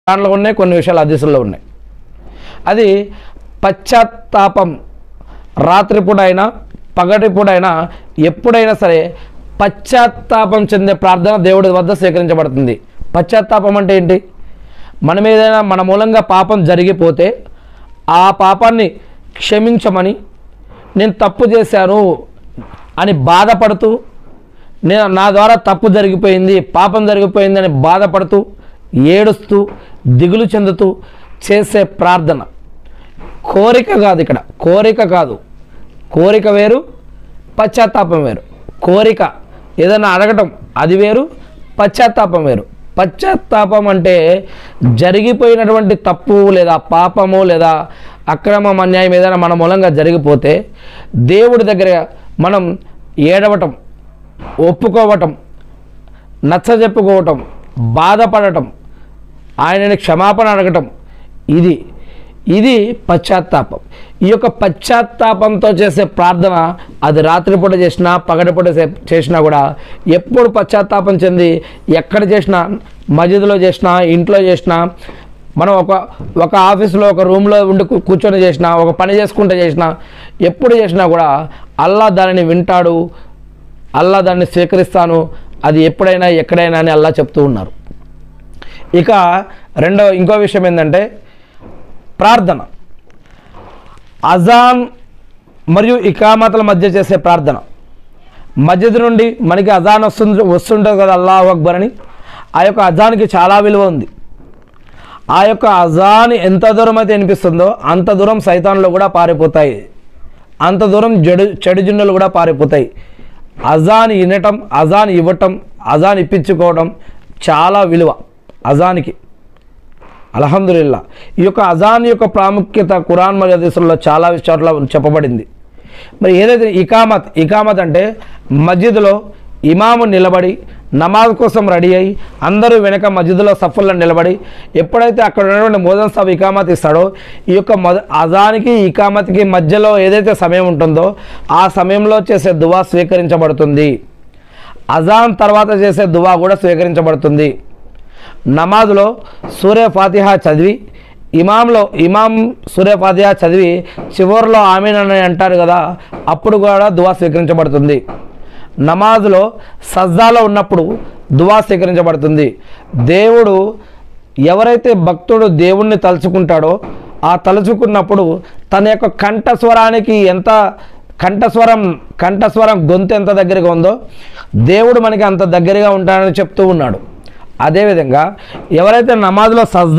దాంట్లో ఉన్నాయి, కొన్ని విషయాలు హదీసుల్లో ఉన్నాయి. అది పశ్చాత్తాపం రాత్రిపూటైనా పగటిపూటైనా ఎప్పుడైనా సరే పశ్చాత్తాపం చెందే ప్రార్థన దేవుడి వద్ద స్వీకరించబడుతుంది. పశ్చాత్తాపం అంటే ఏంటి? మనం ఏదైనా మన మూలంగా పాపం జరిగిపోతే ఆ పాపాన్ని క్షమించమని, నేను తప్పు చేశాను అని బాధపడుతూ, నా ద్వారా తప్పు జరిగిపోయింది, పాపం జరిగిపోయింది అని బాధపడుతూ, ఏడుస్తూ, దిగులు చెందుతూ చేసే ప్రార్థన. కోరిక కాదు, ఇక్కడ కోరిక కాదు. కోరిక వేరు, పశ్చాత్తాపం వేరు. కోరిక ఏదైనా అడగటం అది వేరు, పశ్చాత్తాపం వేరు. పశ్చాత్తాపం అంటే జరిగిపోయినటువంటి తప్పు లేదా పాపము లేదా అక్రమం అన్యాయం ఏదైనా మన మూలంగా జరిగిపోతే దేవుడి దగ్గర మనం ఏడవటం, ఒప్పుకోవటం, నచ్చజెప్పుకోవటం, బాధపడటం, ఆయనని క్షమాపణ అడగటం, ఇది పశ్చాత్తాపం. ఈ యొక్క పశ్చాత్తాపంతో చేసే ప్రార్థన అది రాత్రిపూట చేసినా పగటిపూట చేసినా కూడా ఎప్పుడు పశ్చాత్తాపం చెంది ఎక్కడ చేసినా, మస్జిద్లో చేసినా, ఇంట్లో చేసినా, మనం ఒక ఆఫీసులో ఒక రూమ్లో ఉండి కూర్చొని చేసినా, ఒక పని చేసుకుంటూ చేసినా, ఎప్పుడు చేసినా కూడా అల్లా దానిని వింటాడు, అల్లా దాన్ని స్వీకరిస్తాను, అది ఎప్పుడైనా ఎక్కడైనా అని అల్లా చెప్తూ ఉన్నారు. ఇక ఇంకో విషయం ఏంటంటే ప్రార్థన. అజాన్ మరియు ఇకామతుల మధ్య చేసే ప్రార్థన. మస్జిద్ నుండి మనకి అజాన్ వస్తుంటుంది కదా, అల్లాహు అక్బర్ అని. ఆ యొక్క అజాన్కి చాలా విలువ ఉంది. ఆ యొక్క అజాన్ ఎంత దూరం అయితే వినిపిస్తుందో అంత దూరం సైతాన్లు కూడా పారిపోతాయి, అంత దూరం చెడు జిన్నులు కూడా పారిపోతాయి. అజాన్ వినటం, అజాన్ ఇవ్వటం, అజాన్ ఇప్పించుకోవడం చాలా విలువ అజాన్కి. అల్హమ్దులిల్లా. ఈ యొక్క అజాన్ యొక్క ప్రాముఖ్యత ఖురాన్ మరియు హదీసుల్లో చాలా చోట్ల చెప్పబడింది. మరి ఏదైతే ఇకామత్ అంటే మస్జిద్లో ఇమాము నిలబడి నమాజ్ కోసం రెడీ అయ్యి అందరూ వెనక మస్జిద్లో సఫుల్లో నిలబడి ఎప్పుడైతే అక్కడ ఉన్నటువంటి మోదన్ సాబ్ ఇకామత్ ఇస్తాడో ఈ యొక్క అజాన్కి ఇకామత్కి మధ్యలో ఏదైతే సమయం ఉంటుందో ఆ సమయంలో చేసే దువా స్వీకరించబడుతుంది. అజాన్ తర్వాత చేసే దువా కూడా స్వీకరించబడుతుంది. నమాజ్లో సూరే ఫాతిహా చదివి ఇమాం సూరే ఫాతిహా చదివి చివరిలో ఆమీన్ అని అంటారు కదా, అప్పుడు కూడా దువా స్వీకరించబడుతుంది. నమాజ్లో సజ్దాలో ఉన్నప్పుడు దువా స్వీకరించబడుతుంది. దేవుడు ఎవరైతే భక్తుడు దేవుణ్ణి తలుచుకుంటాడో ఆ తలుచుకున్నప్పుడు తన యొక్క కంఠస్వరానికి కంఠస్వరం గొంతు ఎంత దగ్గరగా ఉందో దేవుడు మనకి అంత దగ్గరగా ఉంటాడని చెప్తూ ఉన్నాడు. అదేవిధంగా ఎవరైతే నమాజ్లో సజ్దా